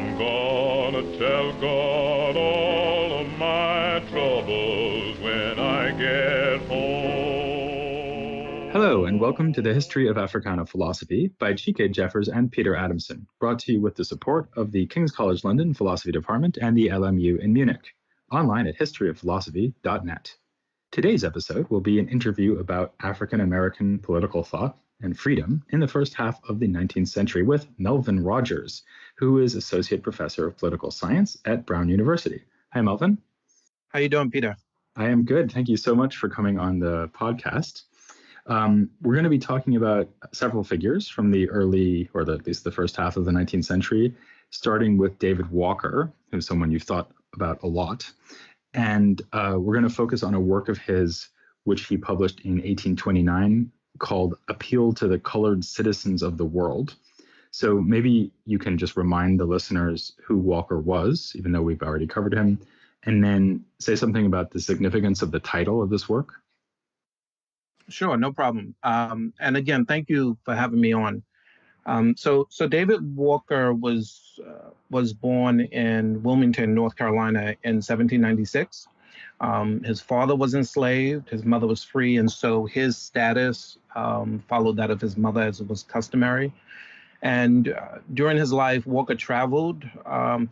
I'm gonna tell God all of my troubles when I get home. Hello, and welcome to the History of Africana Philosophy by Chike Jeffers and Peter Adamson, brought to you with the support of the King's College London Philosophy Department and the LMU in Munich, online at historyofphilosophy.net. Today's episode will be an interview about African American political thought and freedom in the first half of the 19th century with Melvin Rogers, who is Associate Professor of Political Science at Brown University. Hi, Melvin. How you doing, Peter? I am good. Thank you so much for coming on the podcast. We're going to be talking about several figures from the early, or at least the first half of the 19th century, starting with David Walker, who's someone you've thought about a lot. And we're going to focus on a work of his, which he published in 1829, called Appeal to the Colored Citizens of the World. So maybe you can just remind the listeners who Walker was, even though we've already covered him, and then say something about the significance of the title of this work. Sure, no problem. And again, thank you for having me on. So David Walker was born in Wilmington, North Carolina in 1796. His father was enslaved, his mother was free, and so his status followed that of his mother, as it was customary. And during his life, Walker traveled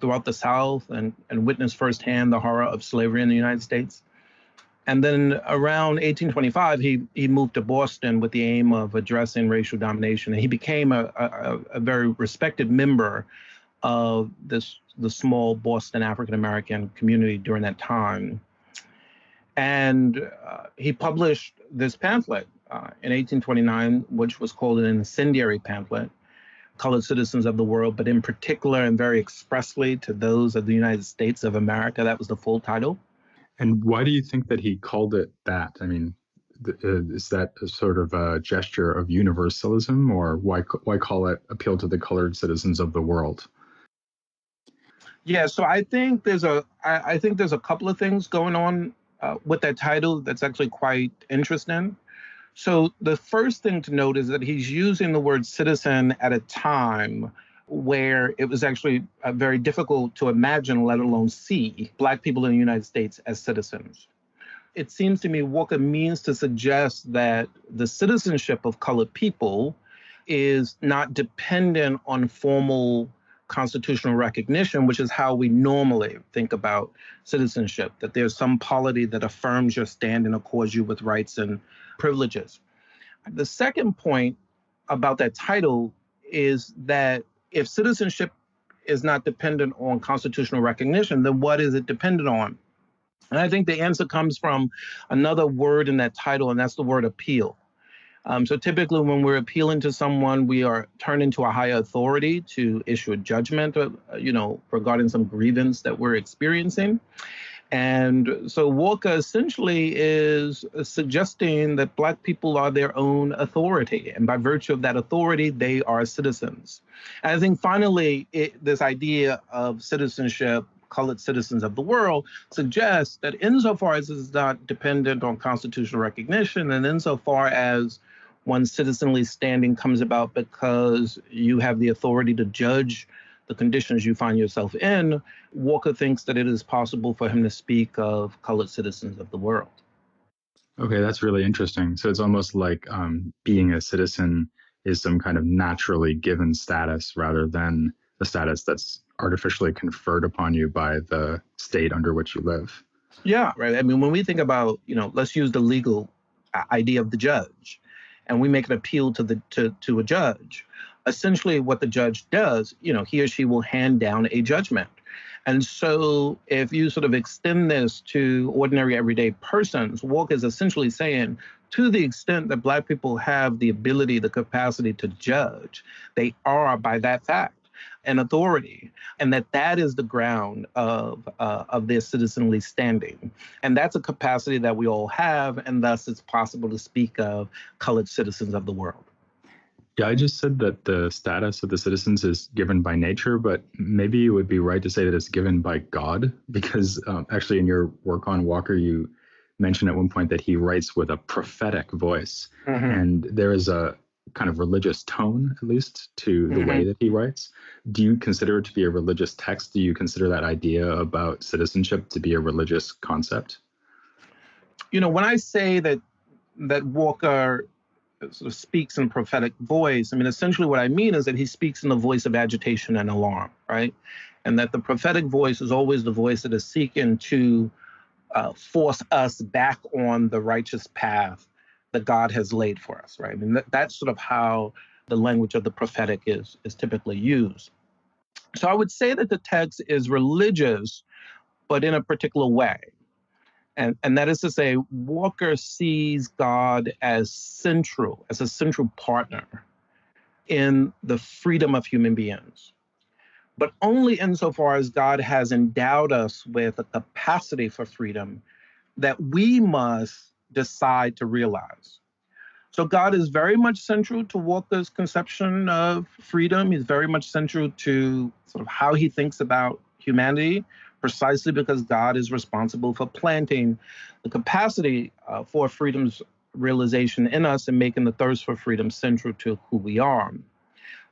throughout the South and witnessed firsthand the horror of slavery in the United States. And then around 1825, he moved to Boston with the aim of addressing racial domination. And he became a very respected member of the small Boston African-American community during that time. And he published this pamphlet in 1829, which was called an incendiary pamphlet, Colored Citizens of the World, but in particular and very expressly to those of the United States of America. That was the full title. And why do you think that he called it that? I mean, is that a sort of a gesture of universalism, or why call it Appeal to the Colored Citizens of the World? Yeah, so I think there's a couple of things going on with that title that's actually quite interesting. So the first thing to note is that he's using the word citizen at a time where it was actually very difficult to imagine, let alone see, Black people in the United States as citizens. It seems to me Walker means to suggest that the citizenship of colored people is not dependent on formal constitutional recognition, which is how we normally think about citizenship, that there's some polity that affirms your stand and accords you with rights and privileges. The second point about that title is that if citizenship is not dependent on constitutional recognition, then what is it dependent on? And I think the answer comes from another word in that title, and that's the word appeal. So typically when we're appealing to someone, we are turning to a higher authority to issue a judgment, regarding some grievance that we're experiencing. And so Walker essentially is suggesting that Black people are their own authority. And by virtue of that authority, they are citizens. And I think finally, this idea of citizenship, colored citizens of the world, suggests that insofar as it's not dependent on constitutional recognition, and insofar as one's citizenly standing comes about because you have the authority to judge the conditions you find yourself in, Walker thinks that it is possible for him to speak of colored citizens of the world. Okay, that's really interesting. So it's almost like being a citizen is some kind of naturally given status rather than a status that's artificially conferred upon you by the state under which you live. Yeah, right. I mean, when we think about, let's use the legal idea of the judge, and we make an appeal to a judge. Essentially what the judge does, he or she will hand down a judgment. And so if you sort of extend this to ordinary everyday persons, Walker is essentially saying, to the extent that Black people have the ability, the capacity to judge, they are, by that fact, an authority, and that is the ground of their citizenly standing. And that's a capacity that we all have, and thus it's possible to speak of colored citizens of the world. Yeah, I just said that the status of the citizens is given by nature, but maybe it would be right to say that it's given by God, because actually in your work on Walker, you mentioned at one point that he writes with a prophetic voice. Mm-hmm. And there is a kind of religious tone, at least, to the way that he writes. Do you consider it to be a religious text? Do you consider that idea about citizenship to be a religious concept? When I say that Walker sort of speaks in prophetic voice, I mean, essentially what I mean is that he speaks in the voice of agitation and alarm, right? And that the prophetic voice is always the voice that is seeking to force us back on the righteous path that God has laid for us, right? I mean, that's sort of how the language of the prophetic is typically used. So I would say that the text is religious, but in a particular way. And that is to say, Walker sees God as a central partner in the freedom of human beings, but only insofar as God has endowed us with a capacity for freedom that we must decide to realize. So God is very much central to Walker's conception of freedom. He's very much central to sort of how he thinks about humanity, precisely because God is responsible for planting the capacity for freedom's realization in us and making the thirst for freedom central to who we are.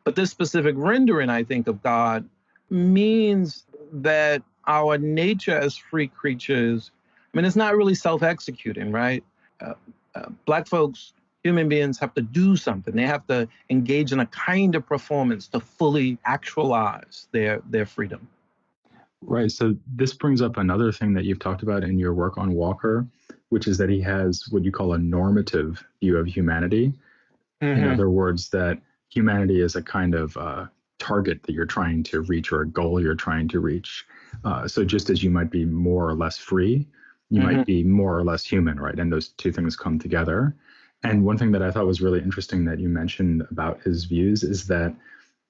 But this specific rendering, I think, of God means that our nature as free creatures, I mean, it's not really self-executing, right? Black folks, human beings, have to do something. They have to engage in a kind of performance to fully actualize their freedom. Right. So this brings up another thing that you've talked about in your work on Walker, which is that he has what you call a normative view of humanity. In other words, that humanity is a kind of target that you're trying to reach, or a goal you're trying to reach. So just as you might be more or less free, you might be more or less human, right? And those two things come together. And one thing that I thought was really interesting that you mentioned about his views is that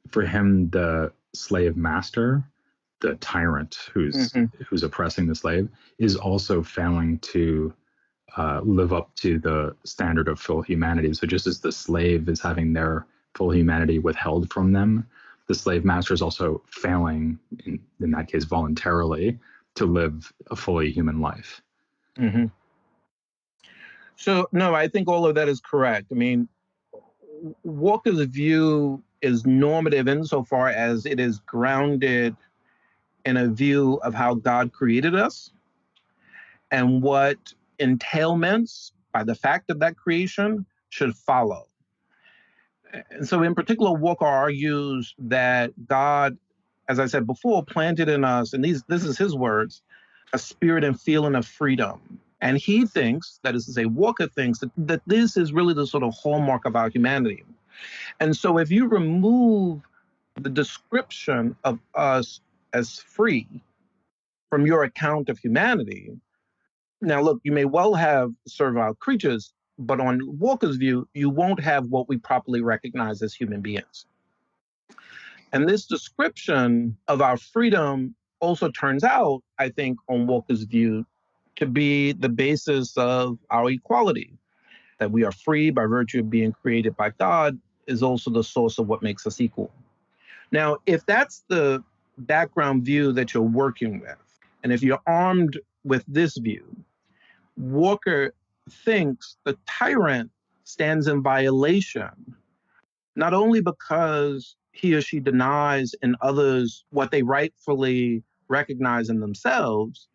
for him, the slave master, the tyrant who's oppressing the slave, is also failing to live up to the standard of full humanity. So just as the slave is having their full humanity withheld from them, the slave master is also failing, in that case voluntarily, to live a fully human life. So, no, I think all of that is correct. I mean, Walker's view is normative insofar as it is grounded in a view of how God created us and what entailments by the fact of that creation should follow. And so in particular, Walker argues that God, as I said before, planted in us, and this is his words, a spirit and feeling of freedom. And he thinks, that is to say, Walker thinks that this is really the sort of hallmark of our humanity. And so if you remove the description of us as free from your account of humanity, now look, you may well have servile creatures, but on Walker's view, you won't have what we properly recognize as human beings. And this description of our freedom also turns out, I think, on Walker's view, to be the basis of our equality. That we are free by virtue of being created by God is also the source of what makes us equal. Now, if that's the background view that you're working with, and if you're armed with this view, Walker thinks the tyrant stands in violation, not only because he or she denies in others what they rightfully recognize in themselves,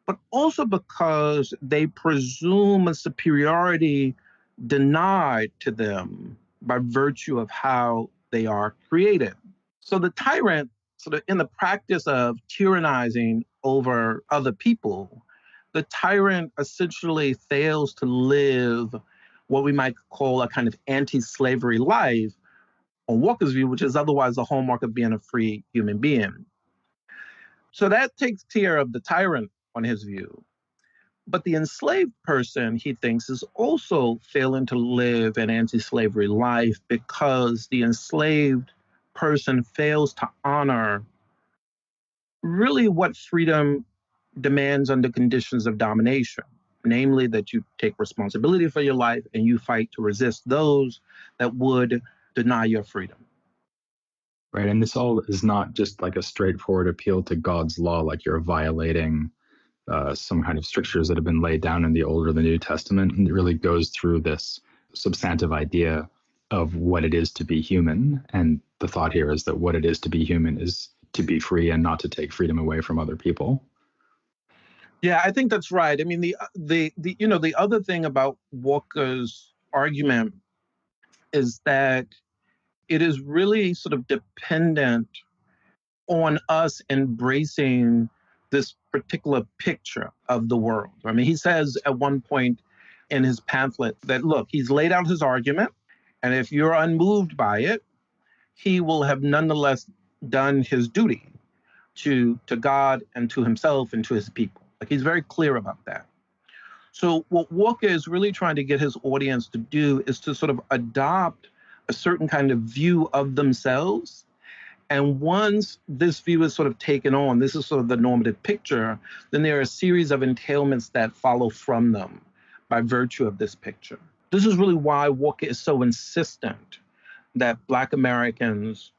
but also because they presume a superiority denied to them by virtue of how they are created. So the tyrant, sort of in the practice of tyrannizing over other people, the tyrant essentially fails to live what we might call a kind of anti-slavery life, on Walker's view, which is otherwise the hallmark of being a free human being. So that takes care of the tyrant on his view. But the enslaved person, he thinks, is also failing to live an anti-slavery life because the enslaved person fails to honor really what freedom demands under conditions of domination, namely that you take responsibility for your life and you fight to resist those that would deny your freedom. Right. And this all is not just like a straightforward appeal to God's law, like you're violating some kind of strictures that have been laid down in the Old or the New Testament. And it really goes through this substantive idea of what it is to be human. And the thought here is that what it is to be human is to be free and not to take freedom away from other people. Yeah, I think that's right. I mean, the other thing about Walker's argument is that it is really sort of dependent on us embracing this particular picture of the world. I mean, he says at one point in his pamphlet that, look, he's laid out his argument, and if you're unmoved by it, he will have nonetheless done his duty to God and to himself and to his people. Like, he's very clear about that. So what Walker is really trying to get his audience to do is to sort of adopt a certain kind of view of themselves. And once this view is sort of taken on, this is sort of the normative picture, then there are a series of entailments that follow from them by virtue of this picture. This is really why Walker is so insistent that Black Americans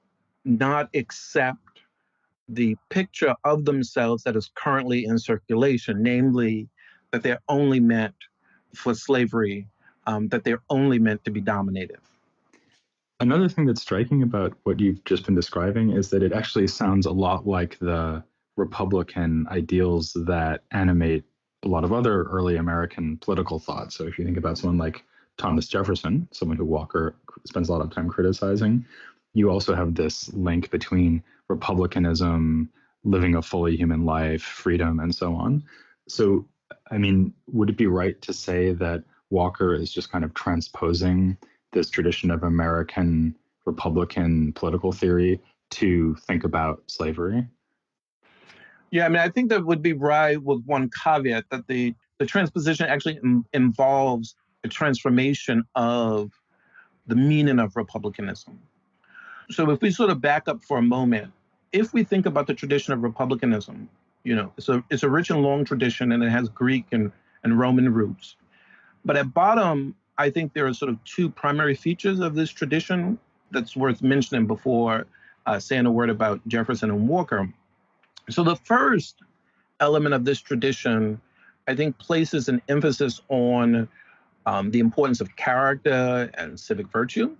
not accept the picture of themselves that is currently in circulation, namely that they're only meant for slavery, that they're only meant to be dominated. Another thing that's striking about what you've just been describing is that it actually sounds a lot like the Republican ideals that animate a lot of other early American political thought. So if you think about someone like Thomas Jefferson, someone who Walker spends a lot of time criticizing, you also have this link between republicanism, living a fully human life, freedom, and so on. So, I mean, would it be right to say that Walker is just kind of transposing this tradition of American Republican political theory to think about slavery? Yeah, I mean, I think that would be right with one caveat that the transposition actually involves a transformation of the meaning of republicanism. So if we sort of back up for a moment, if we think about the tradition of republicanism, it's a rich and long tradition, and it has Greek and Roman roots. But at bottom, I think there are sort of two primary features of this tradition that's worth mentioning before saying a word about Jefferson and Walker. So the first element of this tradition, I think, places an emphasis on the importance of character and civic virtue.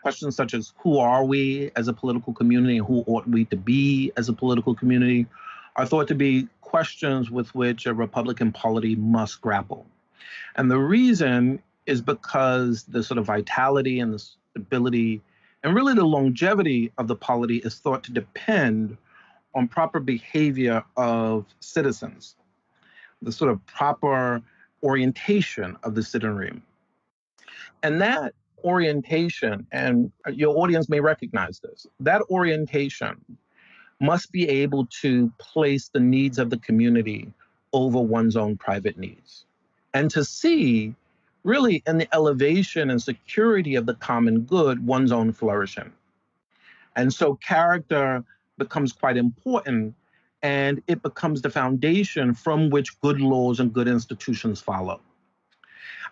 Questions such as who are we as a political community and who ought we to be as a political community are thought to be questions with which a Republican polity must grapple. And the reason is because the sort of vitality and the stability and really the longevity of the polity is thought to depend on proper behavior of citizens, the sort of proper orientation of the citizenry. And that orientation, and your audience may recognize this, that orientation must be able to place the needs of the community over one's own private needs, and to see really in the elevation and security of the common good one's own flourishing. And so character becomes quite important, and it becomes the foundation from which good laws and good institutions follow.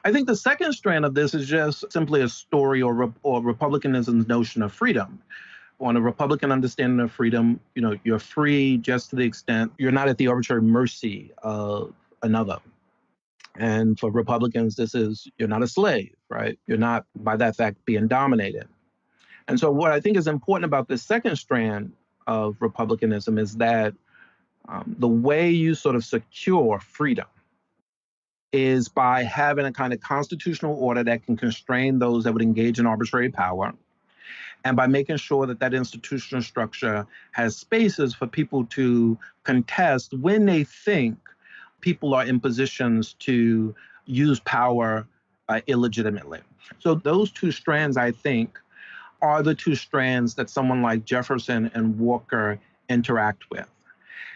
I think the second strand of this is just simply a story or Republicanism's notion of freedom. On a Republican understanding of freedom, you're free just to the extent you're not at the arbitrary mercy of another. And for Republicans, this is you're not a slave, right? You're not, by that fact, being dominated. And so what I think is important about this second strand of Republicanism is that the way you sort of secure freedom is by having a kind of constitutional order that can constrain those that would engage in arbitrary power, and by making sure that that institutional structure has spaces for people to contest when they think people are in positions to use power illegitimately. So those two strands, I think, are the two strands that someone like Jefferson and Walker interact with.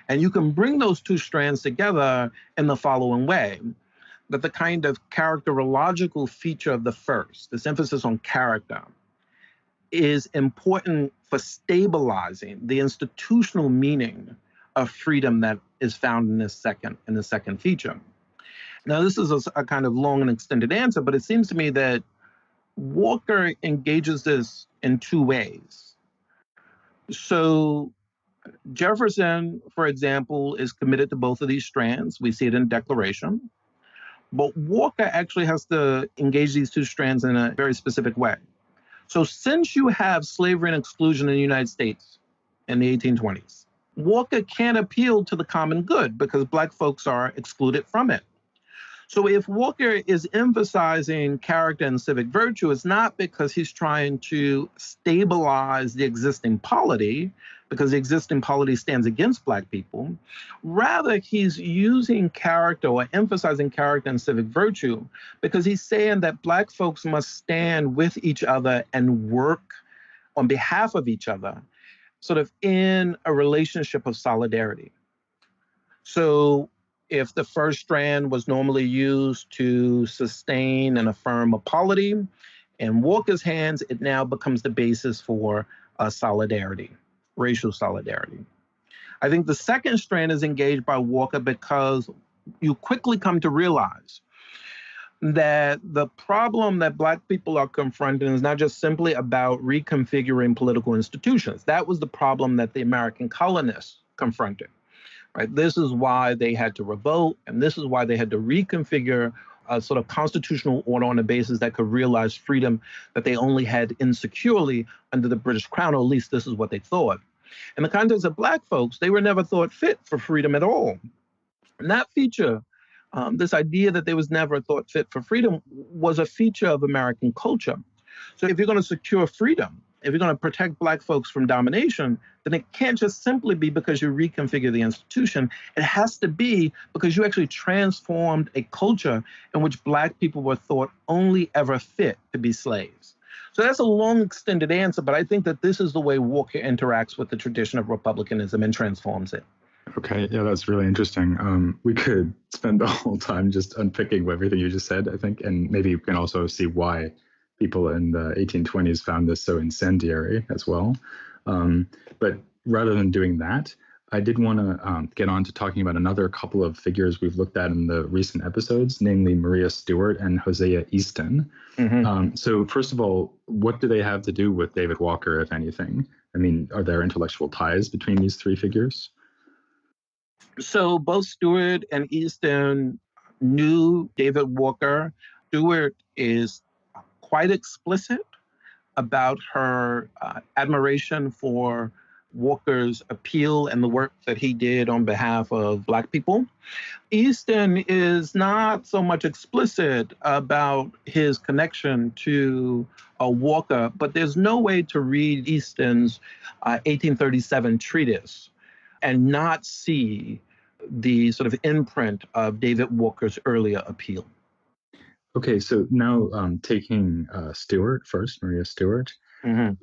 And you can bring those two strands together in the following way, that the kind of characterological feature of the first, this emphasis on character, is important for stabilizing the institutional meaning of freedom that is found in the second feature. Now, this is a kind of long and extended answer, but it seems to me that Walker engages this in two ways. So Jefferson, for example, is committed to both of these strands. We see it in Declaration. But Walker actually has to engage these two strands in a very specific way. So since you have slavery and exclusion in the United States in the 1820s, Walker can't appeal to the common good because Black folks are excluded from it. So if Walker is emphasizing character and civic virtue, it's not because he's trying to stabilize the existing polity, because the existing polity stands against Black people. Rather, he's using character or emphasizing character and civic virtue because he's saying that Black folks must stand with each other and work on behalf of each other, sort of in a relationship of solidarity. So if the first strand was normally used to sustain and affirm a polity, in Walker's hands, it now becomes the basis for solidarity, racial solidarity. I think the second strand is engaged by Walker because you quickly come to realize that the problem that Black people are confronting is not just simply about reconfiguring political institutions. That was the problem that the American colonists confronted. Right? This is why they had to revolt, and this is why they had to reconfigure a sort of constitutional order on a basis that could realize freedom that they only had insecurely under the British Crown, or at least this is what they thought. In the context of Black folks, they were never thought fit for freedom at all. And that feature, this idea that they was never thought fit for freedom, was a feature of American culture. So if you're going to secure freedom, if you're going to protect Black folks from domination, then it can't just simply be because you reconfigure the institution. It has to be because you actually transformed a culture in which Black people were thought only ever fit to be slaves. So that's a long, extended answer, but I think that this is the way Walker interacts with the tradition of republicanism and transforms it. Okay, yeah, that's really interesting. We could spend the whole time just unpicking everything you just said, I think, and maybe we can also see why people in the 1820s found this so incendiary as well. But rather than doing that, I did want to get on to talking about another couple of figures we've looked at in the recent episodes, namely Maria Stewart and Hosea Easton. Mm-hmm. So first of all, what do they have to do with David Walker, if anything? I mean, are there intellectual ties between these three figures? So both Stewart and Easton knew David Walker. Stewart is quite explicit about her admiration for Walker's appeal and the work that he did on behalf of Black people. Easton is not so much explicit about his connection to Walker, but there's no way to read Easton's 1837 treatise and not see the sort of imprint of David Walker's earlier appeal. Okay, so now taking Stewart first, Maria Stewart. Mm-hmm.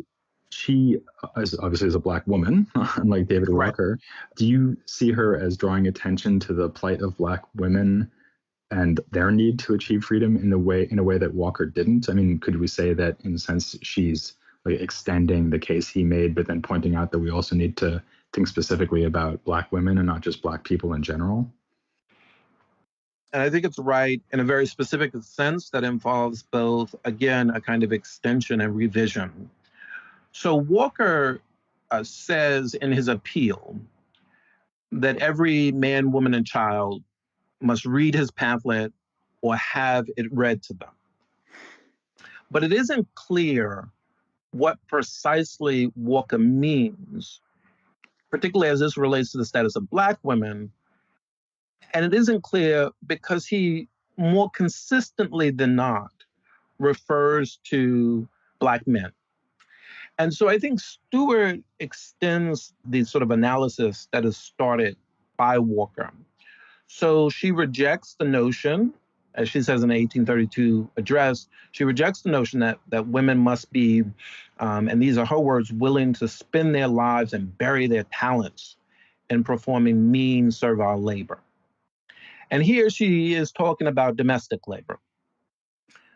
She is obviously a Black woman, unlike David Walker. Right. Do you see her as drawing attention to the plight of Black women and their need to achieve freedom in a way that Walker didn't? I mean, could we say that in a sense she's like extending the case he made, but then pointing out that we also need to think specifically about Black women and not just Black people in general? And I think it's right in a very specific sense that involves both, again, a kind of extension and revision. So Walker says in his appeal that every man, woman, and child must read his pamphlet or have it read to them. But it isn't clear what precisely Walker means, particularly as this relates to the status of Black women. And it isn't clear because he more consistently than not refers to Black men. And so I think Stewart extends the sort of analysis that is started by Walker. So she rejects the notion, as she says in the 1832 address, she rejects the notion that women must be, and these are her words, willing to spend their lives and bury their talents in performing mean servile labor. And here she is talking about domestic labor.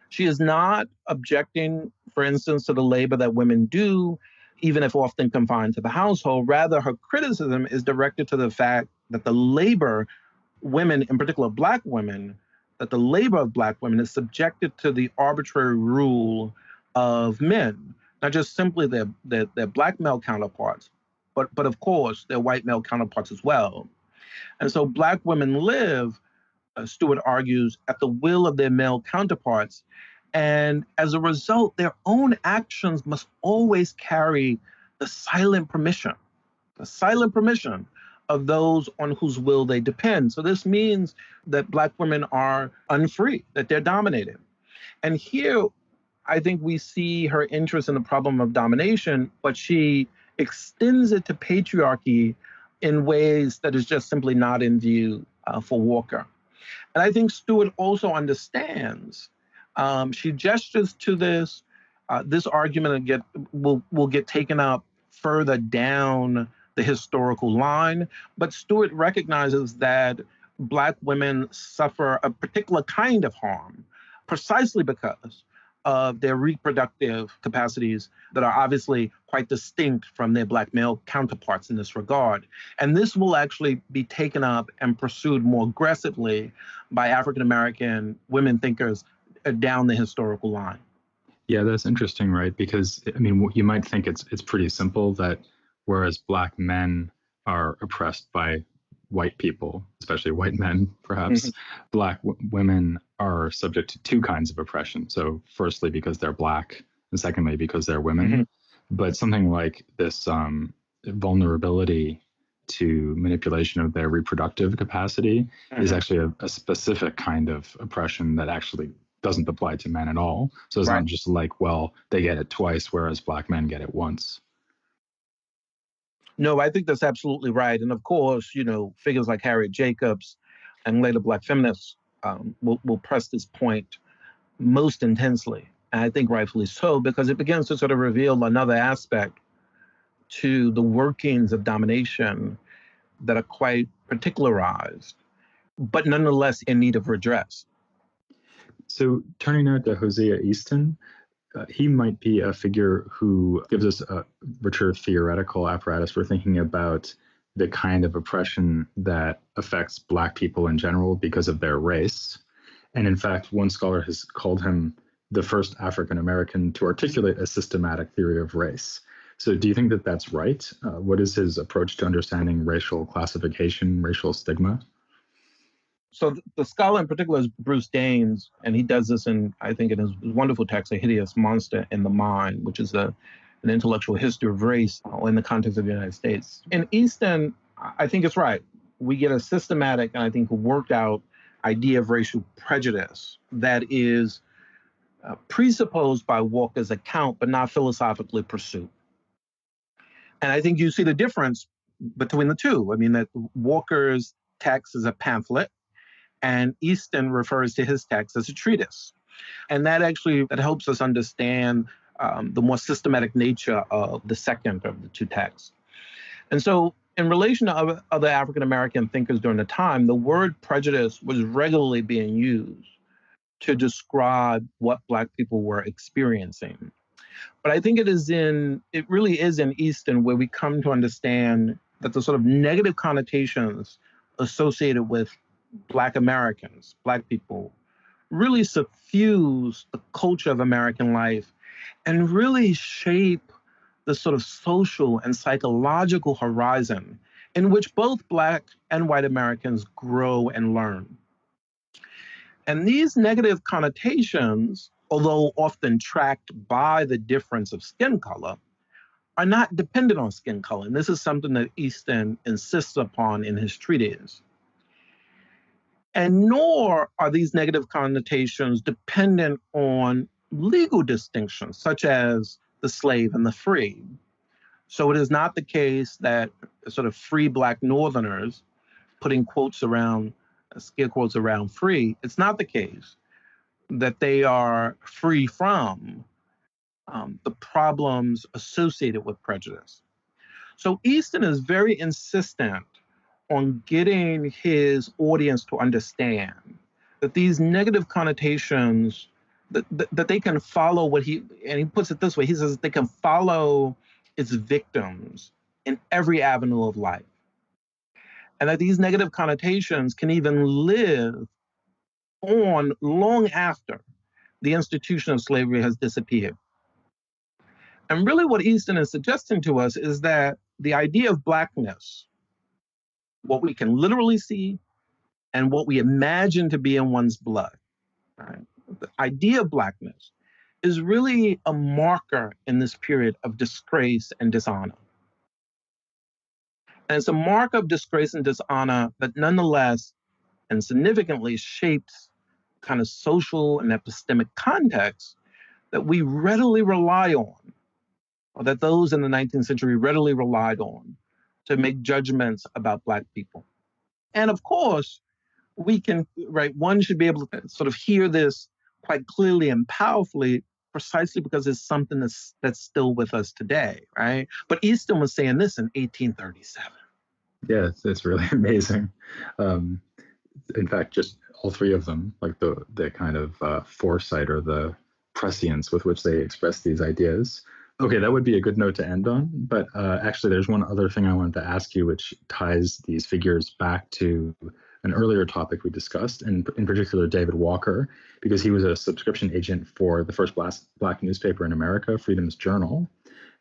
She is not objecting, for instance, to the labor that women do, even if often confined to the household. Rather, her criticism is directed to the fact that the labor, women, in particular Black women, that the labor of Black women is subjected to the arbitrary rule of men, not just simply their Black male counterparts, but of course their white male counterparts as well. And so Black women live, Stewart argues, at the will of their male counterparts. And as a result, their own actions must always carry the the silent permission of those on whose will they depend. So this means that Black women are unfree, that they're dominated. And here, I think we see her interest in the problem of domination, but she extends it to patriarchy in ways that is just simply not in view for Walker. And I think Stewart also understands. She gestures to this. This argument will get taken up further down the historical line, but Stewart recognizes that Black women suffer a particular kind of harm precisely because of their reproductive capacities that are obviously quite distinct from their Black male counterparts in this regard. And this will actually be taken up and pursued more aggressively by African American women thinkers down the historical line. Yeah, that's interesting, right? Because I mean, you might think it's pretty simple that whereas Black men are oppressed by white people, especially white men, perhaps, Black women are subject to two kinds of oppression. So, firstly, because they're Black, and secondly, because they're women. But something like this vulnerability to manipulation of their reproductive capacity is actually a specific kind of oppression that actually doesn't apply to men at all. So it's not just like, well, they get it twice, whereas Black men get it once. No, I think that's absolutely right. And of course, figures like Harriet Jacobs and later Black feminists will press this point most intensely. And I think rightfully so, because it begins to sort of reveal another aspect to the workings of domination that are quite particularized, but nonetheless in need of redress. So turning now to Hosea Easton, he might be a figure who gives us a richer theoretical apparatus for thinking about the kind of oppression that affects Black people in general because of their race. And in fact, one scholar has called him the first African American to articulate a systematic theory of race. So do you think that that's right? What is his approach to understanding racial classification, racial stigma? So the scholar in particular is Bruce Daines, and he does this in his wonderful text, A Hideous Monster in the Mind, which is an intellectual history of race in the context of the United States. In Easton, I think it's right. We get a systematic and I think worked out idea of racial prejudice that is presupposed by Walker's account, but not philosophically pursued. And I think you see the difference between the two. I mean, that Walker's text is a pamphlet, and Easton refers to his text as a treatise. And that helps us understand the more systematic nature of the second of the two texts. And so in relation to other African-American thinkers during the time, the word prejudice was regularly being used to describe what Black people were experiencing. But I think it really is in Easton where we come to understand that the sort of negative connotations associated with Black Americans, Black people, really suffuse the culture of American life and really shape the sort of social and psychological horizon in which both Black and white Americans grow and learn. And these negative connotations, although often tracked by the difference of skin color, are not dependent on skin color. And this is something that Easton insists upon in his treatise. And nor are these negative connotations dependent on legal distinctions, such as the slave and the free. So it is not the case that sort of free Black Northerners, putting scare quotes around free, it's not the case that they are free from the problems associated with prejudice. So Easton is very insistent on getting his audience to understand that these negative connotations, that they can follow and he puts it this way, he says they can follow its victims in every avenue of life. And that these negative connotations can even live on long after the institution of slavery has disappeared. And really what Easton is suggesting to us is that the idea of Blackness, what we can literally see and what we imagine to be in one's blood, right, the idea of Blackness is really a marker in this period of disgrace and dishonor. And it's a mark of disgrace and dishonor that nonetheless and significantly shapes kind of social and epistemic context that we readily rely on, or that those in the 19th century readily relied on to make judgments about Black people. And of course, we can, right, one should be able to sort of hear this quite clearly and powerfully precisely because it's something that's still with us today, right? But Easton was saying this in 1837. Yeah, it's really amazing. In fact, just all three of them, like the kind of foresight or the prescience with which they express these ideas. Okay, that would be a good note to end on. But actually, there's one other thing I wanted to ask you, which ties these figures back to an earlier topic we discussed, and in particular, David Walker, because he was a subscription agent for the first Black newspaper in America, Freedom's Journal.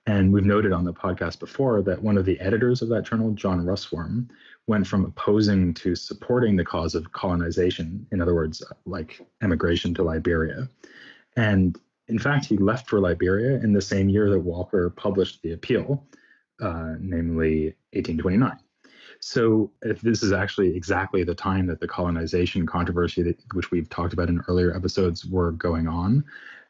And we've noted on the podcast before that one of the editors of that journal, John Russwurm, went from opposing to supporting the cause of colonization, in other words, like emigration to Liberia. And in fact, he left for Liberia in the same year that Walker published the appeal, namely 1829. So if this is actually exactly the time that the colonization controversy, which we've talked about in earlier episodes, were going on,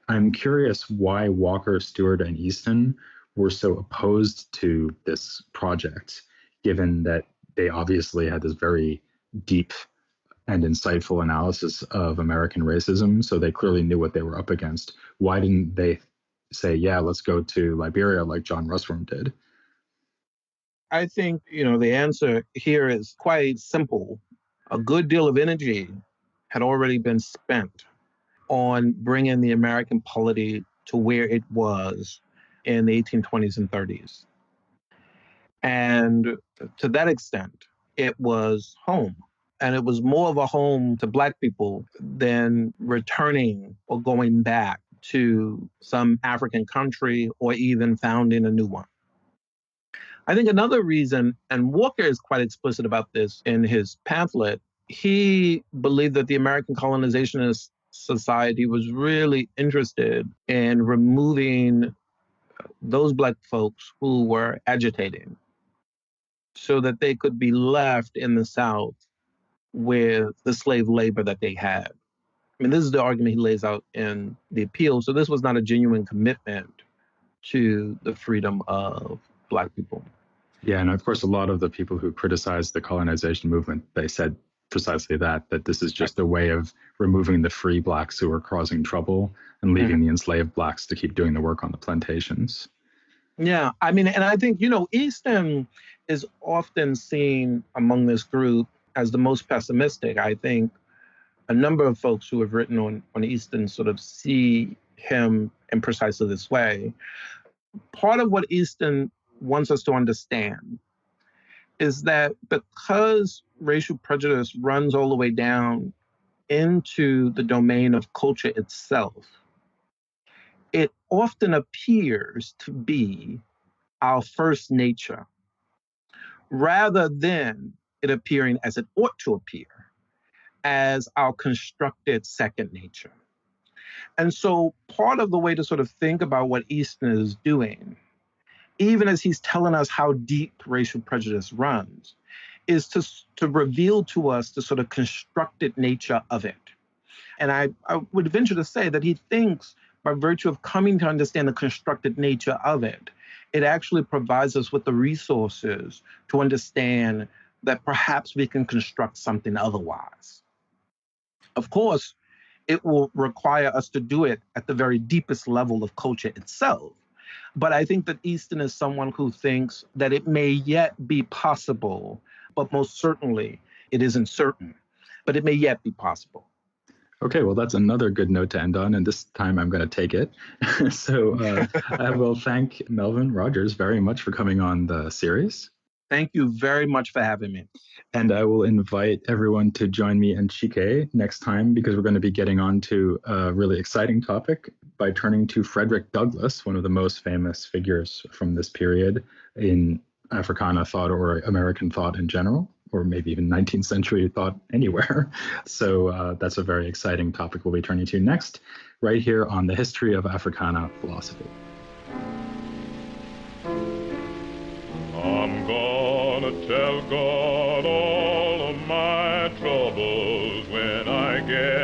I'm curious why Walker, Stewart, and Easton were so opposed to this project, given that they obviously had this very deep and insightful analysis of American racism, so they clearly knew what they were up against. Why didn't they say, yeah, let's go to Liberia like John Russwurm did? I think, the answer here is quite simple. A good deal of energy had already been spent on bringing the American polity to where it was in the 1820s and 30s. And to that extent, it was home. And it was more of a home to Black people than returning or going back to some African country or even founding a new one. I think another reason, and Walker is quite explicit about this in his pamphlet, he believed that the American colonizationist society was really interested in removing those Black folks who were agitating so that they could be left in the South with the slave labor that they had. I mean, this is the argument he lays out in the appeal. So this was not a genuine commitment to the freedom of Black people. Yeah, and of course, a lot of the people who criticized the colonization movement, they said precisely that this is just a way of removing the free Blacks who were causing trouble and leaving the enslaved Blacks to keep doing the work on the plantations. Yeah, I mean, and I think, Easton is often seen among this group as the most pessimistic. I think a number of folks who have written on Easton sort of see him in precisely this way. Part of what Easton wants us to understand is that because racial prejudice runs all the way down into the domain of culture itself, it often appears to be our first nature, rather than it appearing as it ought to appear, as our constructed second nature. And so part of the way to sort of think about what Easton is doing, even as he's telling us how deep racial prejudice runs, is to reveal to us the sort of constructed nature of it. And I would venture to say that he thinks by virtue of coming to understand the constructed nature of it, it actually provides us with the resources to understand that perhaps we can construct something otherwise. Of course, it will require us to do it at the very deepest level of culture itself. But I think that Easton is someone who thinks that it may yet be possible, but most certainly it isn't certain, but it may yet be possible. Okay, well, that's another good note to end on, and this time I'm going to take it. So I will thank Melvin Rogers very much for coming on the series. Thank you very much for having me. And I will invite everyone to join me and Chike next time, because we're going to be getting on to a really exciting topic by turning to Frederick Douglass, one of the most famous figures from this period in Africana thought or American thought in general. or maybe even 19th century thought anywhere. So that's a very exciting topic we'll be turning to next, right here on the History of Africana Philosophy. I'm gonna tell God all of my troubles when I get